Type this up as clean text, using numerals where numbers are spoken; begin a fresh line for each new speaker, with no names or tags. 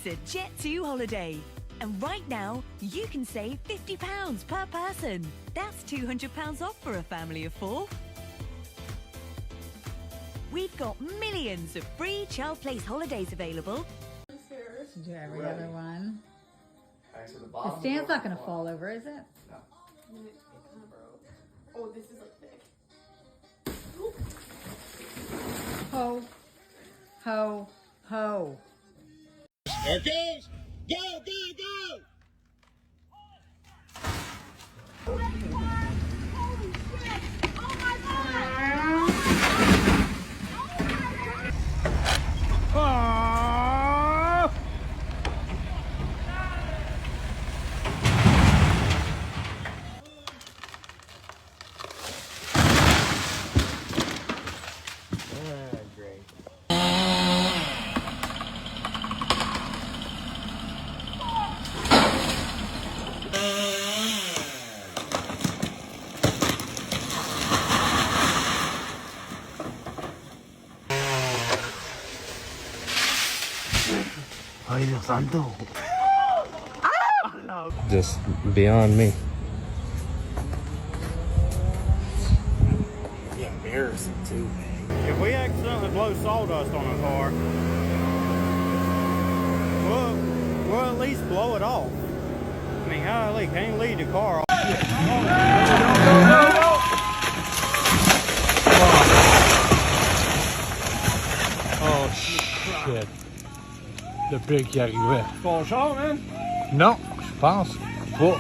It's a Jet2 holiday. And right now, you can save £50 per person. That's £200 off for a family of 4. We've got millions of free child place holidays available.
Do every other one.
Alright, so the
The
bottom.
stand's not going to fall over, is it?
No.
It kind of broke. Oh, this is like thick.
Ho, ho, ho.
There it goes! Go, go, go!
Holy shit! Oh my god!
Great. Ay, Dios santo.
Just beyond me.
Yeah, embarrassing too, man.
If we accidentally blow sawdust on a car, we'll at least blow it off. I mean, golly, can't lead the car off.
Oh shit. Le pire qui arrivait.
Ton char, man?
Non, je pense pas.